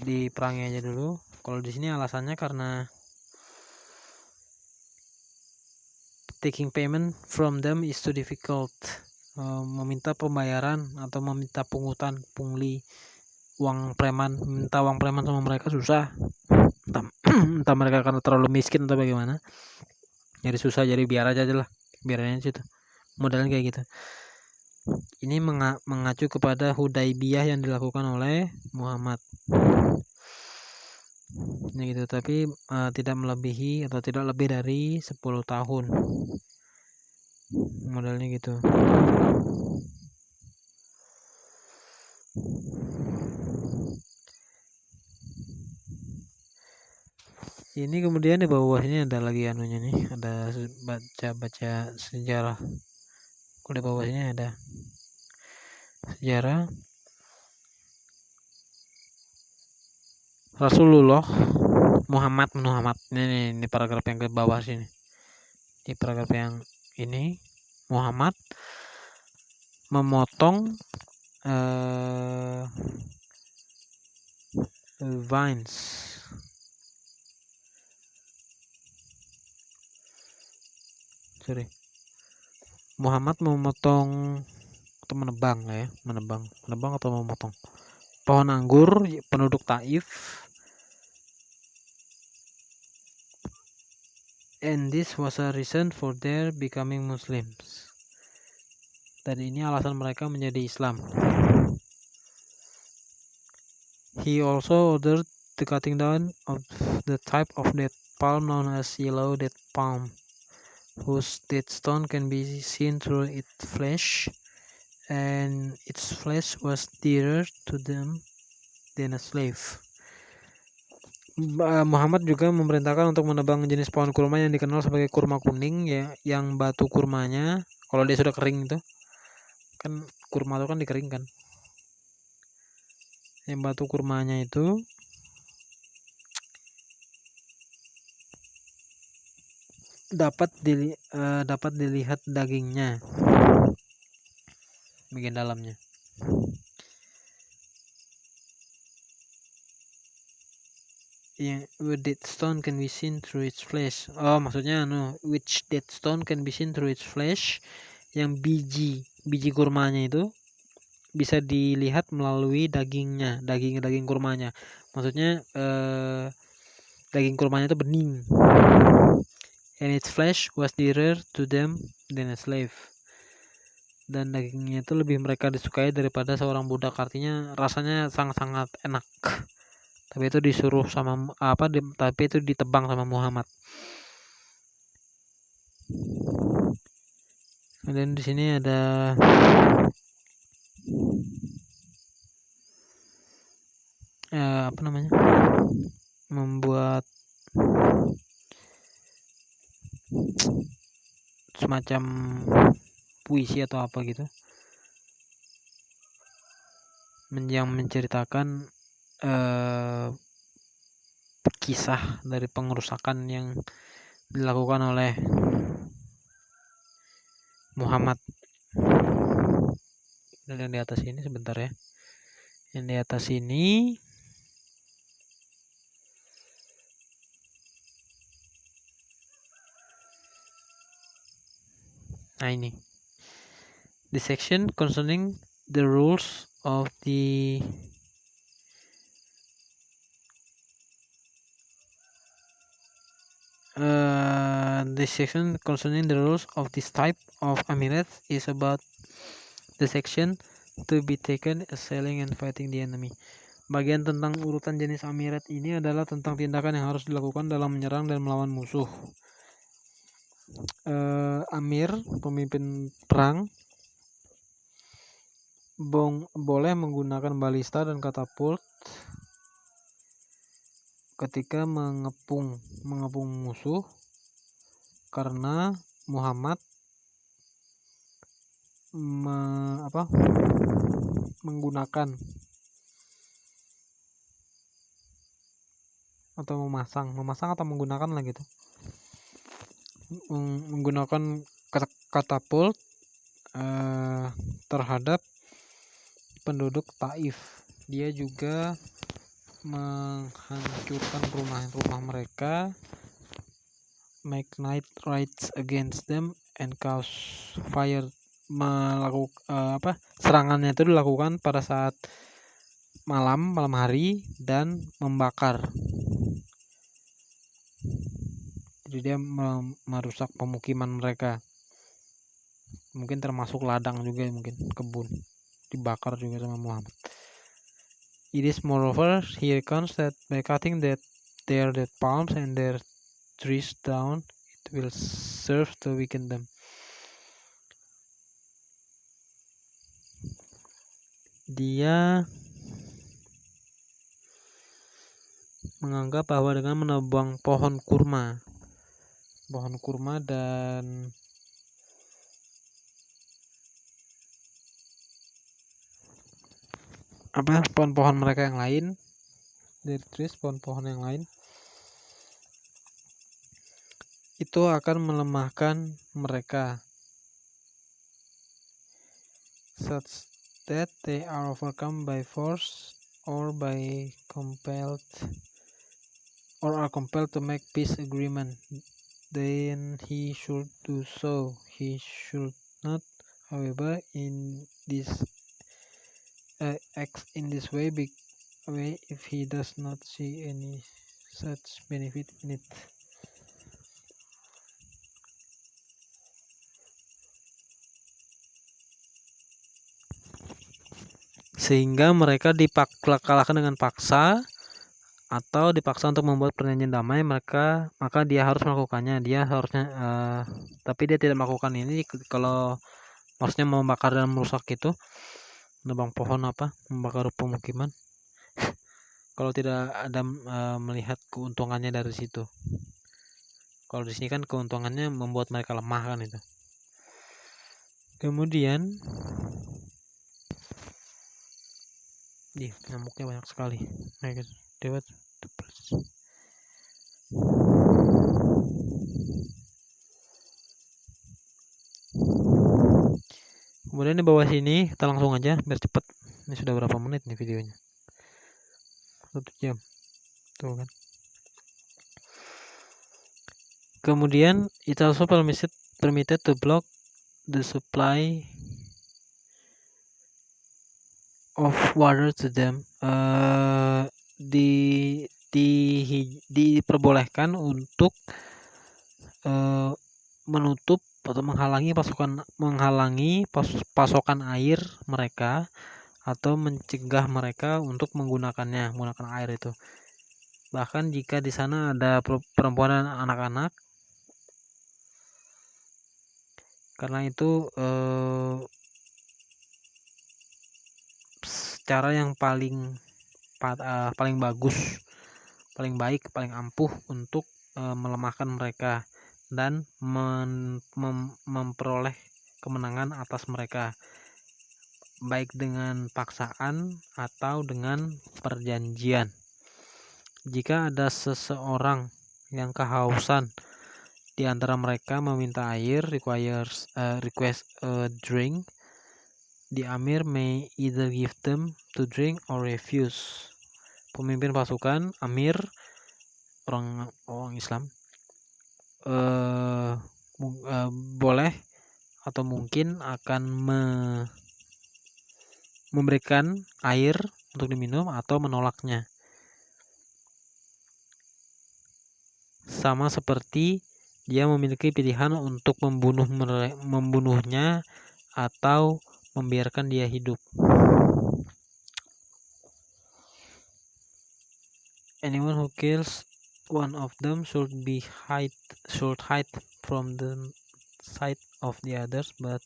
diperangi aja dulu. Kalau di sini alasannya karena taking payment from them is too difficult. Meminta pembayaran atau meminta pungli uang preman, minta uang preman sama mereka susah. Entah mereka karena terlalu miskin atau bagaimana. Jadi susah, jadi biar aja lah. Biarin aja situ. Modalnya kayak gitu. Ini mengacu kepada Hudaibiyah yang dilakukan oleh Muhammad. Nah gitu, tapi tidak melebihi atau tidak lebih dari 10 tahun. Modelnya gitu. Ini kemudian di bawah sini ada lagi anunya nih, ada baca sejarah. Kalau di bawah sini ada sejarah Rasulullah Muhammad. Ini paragraf yang ke bawah sini. Di paragraf yang ini Muhammad memotong vines. Muhammad memotong atau menebang lah ya, menebang atau memotong pohon anggur penduduk Taif, and this was a reason for their becoming Muslims. Dan ini alasan mereka menjadi Islam. He also ordered the cutting down of the type of dead palm known as yellow dead palm, whose dead stone can be seen through its flesh, and its flesh was dearer to them than a slave. Muhammad juga memerintahkan untuk menebang jenis pohon kurma yang dikenal sebagai kurma kuning ya, yang batu kurmanya kalau dia sudah kering itu kan, kurma itu kan dikeringkan, yang batu kurmanya itu dapat dilihat dagingnya bagian dalamnya. Dead stone can be seen through its flesh. Oh, maksudnya which dead stone can be seen through its flesh, yang biji kurmanya itu bisa dilihat melalui dagingnya, daging kurmanya. Maksudnya daging kurmanya itu bening. And its flesh was dearer to them than a slave. Dan dagingnya itu lebih mereka disukai daripada seorang budak, artinya rasanya sangat-sangat enak. Tapi itu disuruh sama tapi itu ditebang sama Muhammad. Dan di sini ada membuat semacam puisi atau apa gitu, yang menceritakan kisah dari pengerusakan yang dilakukan oleh Muhammad. Dan yang di atas ini sebentar ya, yang di atas ini ini the section concerning the rules of the section concerning the rules of this type of amulet is about the section to be taken as selling and fighting the enemy. Bagian tentang urutan jenis amirat ini adalah tentang tindakan yang harus dilakukan dalam menyerang dan melawan musuh. Amir, pemimpin perang, boleh menggunakan balista dan katapult ketika mengepung musuh, karena Muhammad menggunakan atau memasang atau menggunakan lah gitu, menggunakan katapult terhadap penduduk Taif. Dia juga menghancurkan rumah mereka, make night raids against them, and cause fire. Serangannya itu dilakukan pada saat malam hari dan membakar. Jadi dia merusak pemukiman mereka, mungkin termasuk ladang juga, mungkin kebun dibakar juga sama Muhammad. It is moreover, he recounts that by cutting their dead palms and their trees down, it will serve to weaken them. Dia menganggap bahwa dengan menebang pohon kurma dan pohon-pohon mereka yang lain, dari trees, pohon-pohon yang lain, it itu akan melemahkan mereka, such that they are overcome by force or are compelled to make peace agreement. Then he should do so. He should not, however, act in this way if he does not see any such benefit in it. Sehingga mereka dikalahkan dengan paksa atau dipaksa untuk membuat perjanjian damai, maka dia harus melakukannya. Dia harusnya tapi dia tidak melakukan ini kalau maksudnya membakar dan merusak itu, nebang pohon membakar pemukiman. Kalau tidak ada melihat keuntungannya dari situ. Kalau di sini kan keuntungannya membuat mereka lemah kan itu. Kemudian nyamuknya banyak sekali. Kemudian di bawah sini kita langsung aja biar cepet. Ini sudah berapa menit nih videonya? 1 jam. Tuh kan. Kemudian it also permitted to block the supply of water to them. Diperbolehkan untuk menutup atau menghalangi pasokan air mereka, atau mencegah mereka untuk menggunakan air itu. Bahkan jika di sana ada perempuan dan anak-anak, karena itu cara yang paling bagus, paling baik, paling ampuh untuk melemahkan mereka dan memperoleh kemenangan atas mereka, baik dengan paksaan atau dengan perjanjian. Jika ada seseorang yang kehausan di antara mereka meminta air, request a drink, the Amir may either give them to drink or refuse. Pemimpin pasukan Amir, orang Islam, boleh atau mungkin akan memberikan air untuk diminum atau menolaknya. Sama seperti dia memiliki pilihan untuk membunuhnya atau membiarkan dia hidup. Anyone who kills one of them should hide from the sight of the others, but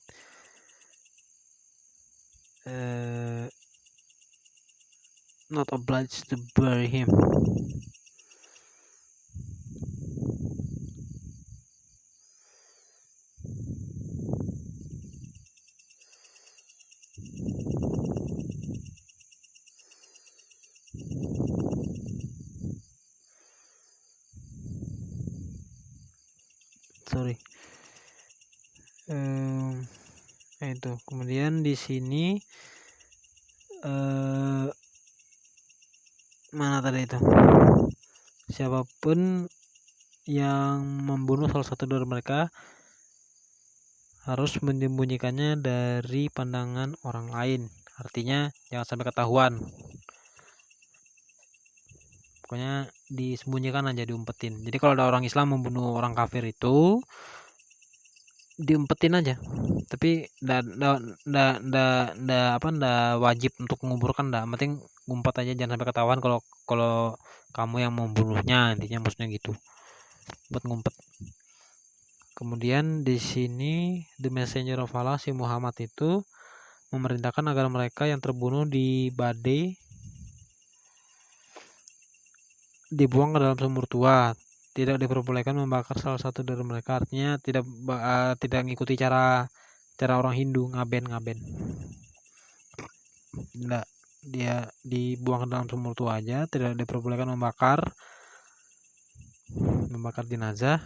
not obliged to bury him. Itu kemudian di sini mana tadi itu, siapapun yang membunuh salah satu dari mereka harus menyembunyikannya dari pandangan orang lain. Artinya jangan sampai ketahuan, pokoknya disembunyikan aja, diumpetin. Jadi kalau ada orang Islam membunuh orang kafir itu diumpetin aja, tapi ndak wajib untuk menguburkan, penting ngumpet aja, jangan sampai ketahuan kalau kamu yang membunuhnya, intinya maksudnya gitu, buat ngumpet. Kemudian di sini the messenger of Allah, si Muhammad itu memerintahkan agar mereka yang terbunuh di badai dibuang ke dalam sumur tua. Tidak diperbolehkan membakar salah satu dari mereka, artinya tidak mengikuti cara orang Hindu ngaben. Enggak, dia dibuang ke dalam sumur tua aja, tidak diperbolehkan membakar jenazah.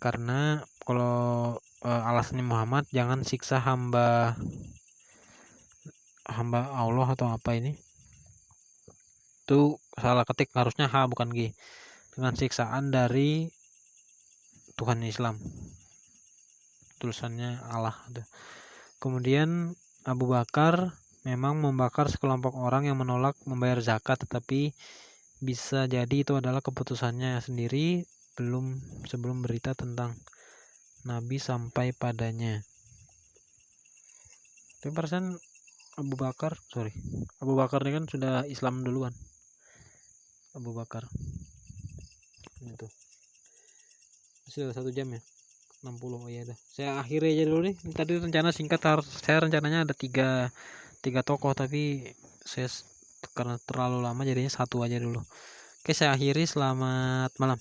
Karena kalau alasannya Muhammad jangan siksa hamba Allah atau apa ini, itu salah ketik, harusnya H bukan G, dengan siksaan dari Tuhan Islam, tulisannya Allah. Kemudian Abu Bakar memang membakar sekelompok orang yang menolak membayar zakat, tetapi bisa jadi itu adalah keputusannya sendiri sebelum berita tentang Nabi sampai padanya. Tapi perasaan Abu Bakar ini kan sudah Islam duluan. Abu Bakar itu masih 1 jam ya, 60. Oh iya dah, saya akhiri aja dulu nih. Tadi rencana singkat, saya rencananya ada tiga tokoh, tapi saya karena terlalu lama jadinya satu aja dulu. Oke, saya akhiri. Selamat malam.